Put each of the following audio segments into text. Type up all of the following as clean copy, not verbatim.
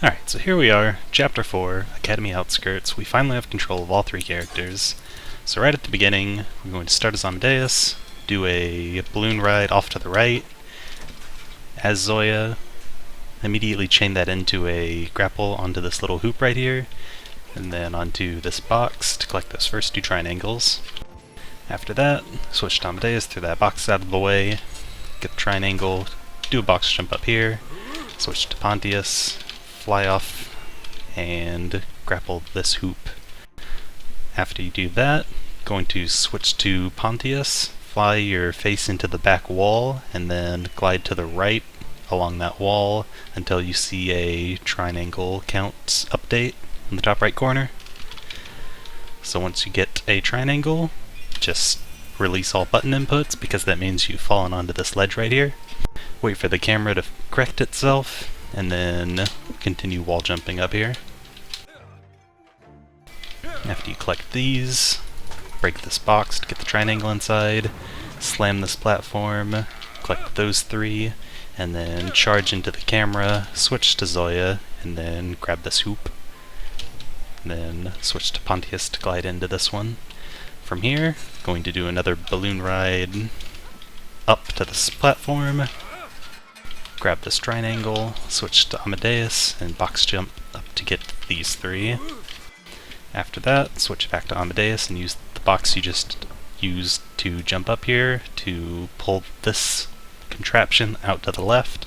Alright, so here we are, Chapter 4, Academy Outskirts. We finally have control of all three characters. So right at the beginning, we're going to start as Amadeus, do a balloon ride off to the right, as Zoya, immediately chain that into a grapple onto this little hoop right here, and then onto this box to collect those first two triangles. After that, switch to Amadeus, throw that box out of the way, get the triangle, do a box jump up here, switch to Pontius, fly off, and grapple this hoop. After you do that, going to switch to Pontius, fly your face into the back wall, and then glide to the right along that wall until you see a triangle count update in the top right corner. So once you get a triangle, just release all button inputs because that means you've fallen onto this ledge right here. Wait for the camera to correct itself, and then continue wall jumping up here. After you collect these, break this box to get the triangle inside, slam this platform, collect those three, and then charge into the camera, switch to Zoya, and then grab this hoop. And then switch to Pontius to glide into this one. From here, going to do another balloon ride up to this platform, grab this triangle, switch to Amadeus, and box jump up to get these three. After that, switch back to Amadeus and use the box you just used to jump up here to pull this contraption out to the left.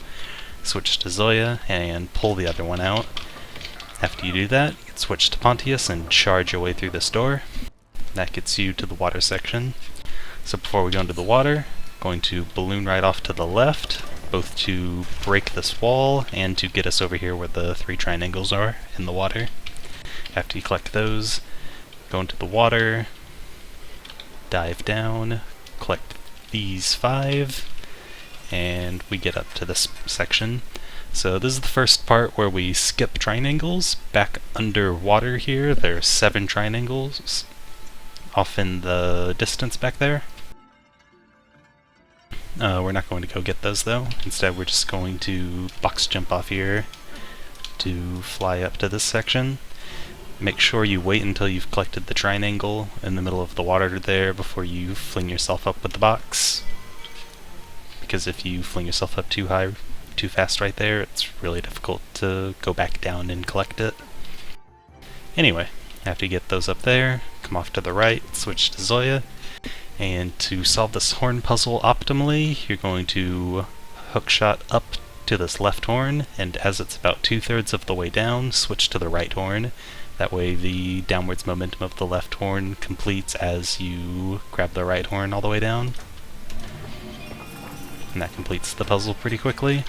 Switch to Zoya and pull the other one out. After you do that, switch to Pontius and charge your way through this door. That gets you to the water section. So before we go into the water, going to balloon ride off to the left, both to break this wall and to get us over here where the three triangles are in the water. After you collect those, go into the water, dive down, collect these five, and we get up to this section. So this is the first part where we skip triangles. Back underwater here, there are 7 triangles off in the distance back there. We're not going to go get those though. Instead we're just going to box jump off here to fly up to this section. Make sure you wait until you've collected the triangle in the middle of the water there before you fling yourself up with the box. Because if you fling yourself up too high, too fast right there, it's really difficult to go back down and collect it. Anyway, after you get those up there, come off to the right, switch to Zoya, and to solve this horn puzzle optimally, you're going to hookshot up to this left horn, and as it's about 2/3 of the way down, switch to the right horn. That way the downwards momentum of the left horn completes as you grab the right horn all the way down. And that completes the puzzle pretty quickly.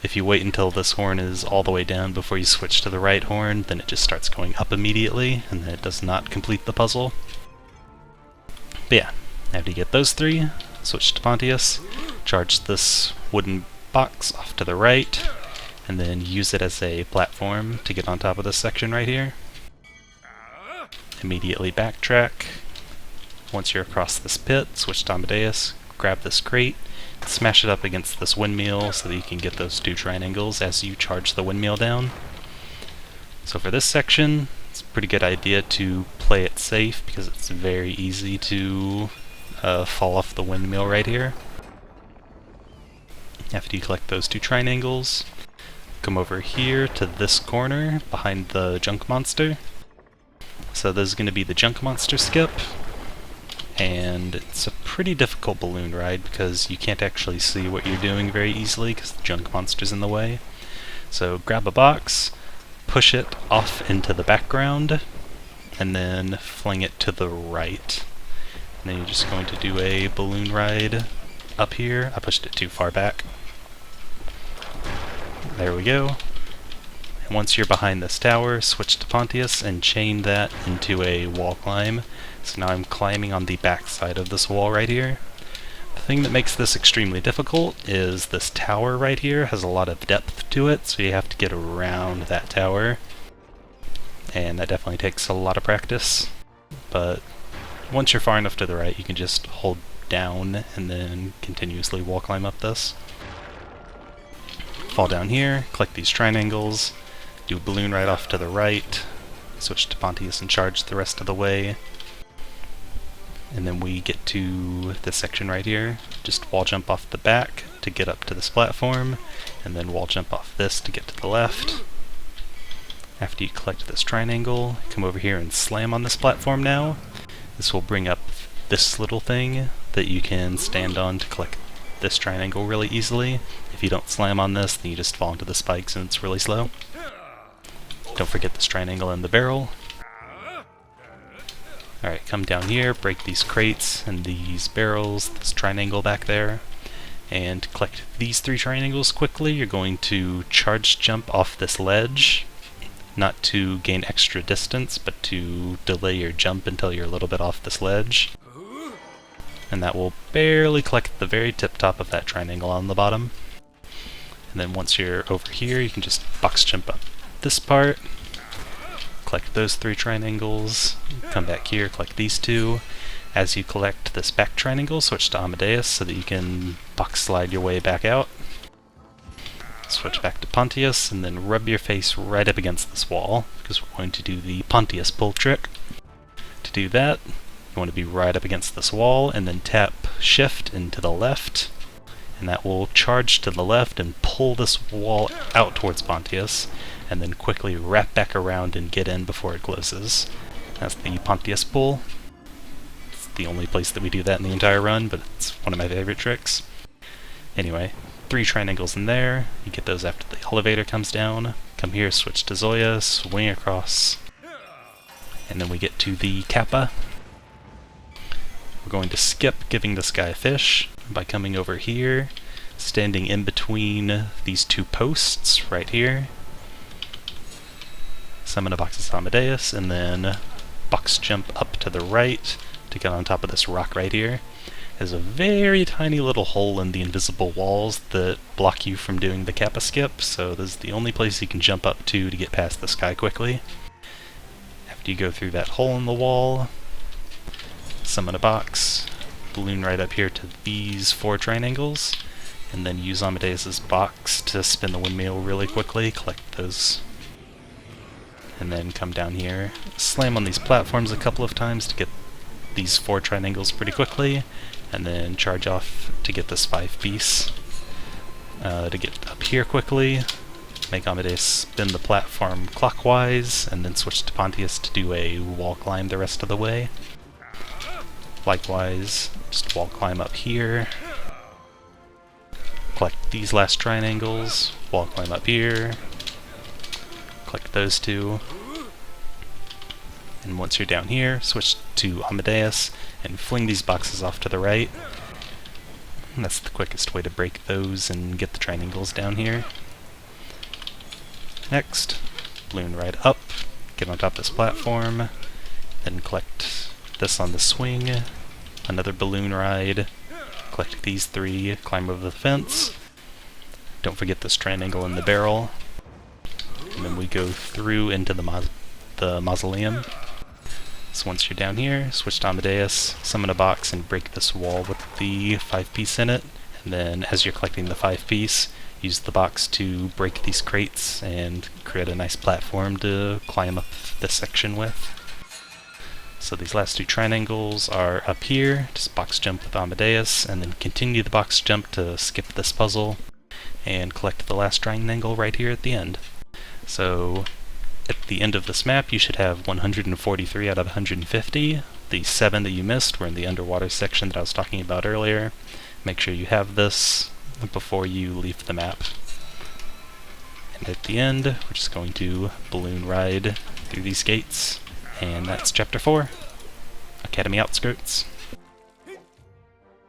If you wait until this horn is all the way down before you switch to the right horn, then it just starts going up immediately, and then it does not complete the puzzle. But yeah, after you get those three, switch to Pontius, charge this wooden box off to the right, and then use it as a platform to get on top of this section right here. Immediately backtrack. Once you're across this pit, switch to Amadeus, grab this crate, smash it up against this windmill so that you can get those 2 triangles as you charge the windmill down. So for this section, it's a pretty good idea to play it safe because it's very easy to fall off the windmill right here. After you collect those 2 triangles, come over here to this corner behind the junk monster. So this is going to be the junk monster skip, and it's a pretty difficult balloon ride because you can't actually see what you're doing very easily because the junk monster's in the way. So grab a box, push it off into the background, and then fling it to the right. And then you're just going to do a balloon ride up here. I pushed it too far back. There we go. And once you're behind this tower, switch to Pontius and chain that into a wall climb. So now I'm climbing on the back side of this wall right here. The thing that makes this extremely difficult is this tower right here has a lot of depth to it, so you have to get around that tower. And that definitely takes a lot of practice. But once you're far enough to the right, you can just hold down and then continuously wall climb up this. Fall down here, collect these triangles, do a balloon ride off to the right, switch to Pontius and charge the rest of the way. And then we get to this section right here. Just wall jump off the back to get up to this platform, and then wall jump off this to get to the left. After you collect this triangle, come over here and slam on this platform now. This will bring up this little thing that you can stand on to collect this triangle really easily. If you don't slam on this, then you just fall into the spikes and it's really slow. Don't forget this triangle in the barrel. Alright, come down here, break these crates and these barrels, this triangle back there, and collect these 3 triangles quickly. You're going to charge jump off this ledge, not to gain extra distance, but to delay your jump until you're a little bit off this ledge. And that will barely collect the very tip top of that triangle on the bottom. And then once you're over here, you can just box jump up this part, collect those 3 triangles, come back here, collect these 2. As you collect this back triangle, switch to Amadeus so that you can box slide your way back out. Switch back to Pontius, and then rub your face right up against this wall, because we're going to do the Pontius pull trick. To do that, you want to be right up against this wall, and then tap Shift into the left, and that will charge to the left and pull this wall out towards Pontius, and then quickly wrap back around and get in before it closes. That's the Pontius pull. It's the only place that we do that in the entire run, but it's one of my favorite tricks. Anyway, 3 triangles in there. You get those after the elevator comes down. Come here, switch to Zoya, swing across, and then we get to the Kappa. We're going to skip giving this guy a fish by coming over here, standing in between these 2 posts right here. Summon a Box's Amadeus, and then box jump up to the right to get on top of this rock right here. There's a very tiny little hole in the invisible walls that block you from doing the Kappa skip, so this is the only place you can jump up to get past this guy quickly. After you go through that hole in the wall, summon a box, balloon right up here to these 4 triangles, and then use Amadeus's box to spin the windmill really quickly, collect those, and then come down here, slam on these platforms a couple of times to get these 4 triangles pretty quickly, and then charge off to get this 5-piece. To get up here quickly, make Amadeus spin the platform clockwise, and then switch to Pontius to do a wall climb the rest of the way. Likewise, just wall climb up here, collect these last triangles, wall climb up here, collect those 2, and once you're down here, switch to Amadeus and fling these boxes off to the right. And that's the quickest way to break those and get the triangles down here. Next, balloon right up, get on top of this platform, then collect this on the swing, another balloon ride, collect these 3, climb over the fence, don't forget this triangle in the barrel, and then we go through into the mausoleum. So once you're down here, switch to Amadeus, summon a box, and break this wall with the 5-piece in it, and then as you're collecting the 5-piece, use the box to break these crates and create a nice platform to climb up this section with. So these last 2 triangles are up here, just box jump with Amadeus, and then continue the box jump to skip this puzzle, and collect the last triangle right here at the end. So at the end of this map you should have 143 out of 150. The 7 that you missed were in the underwater section that I was talking about earlier. Make sure you have this before you leave the map. And at the end, we're just going to balloon ride through these gates. And that's Chapter 4, Academy Outskirts.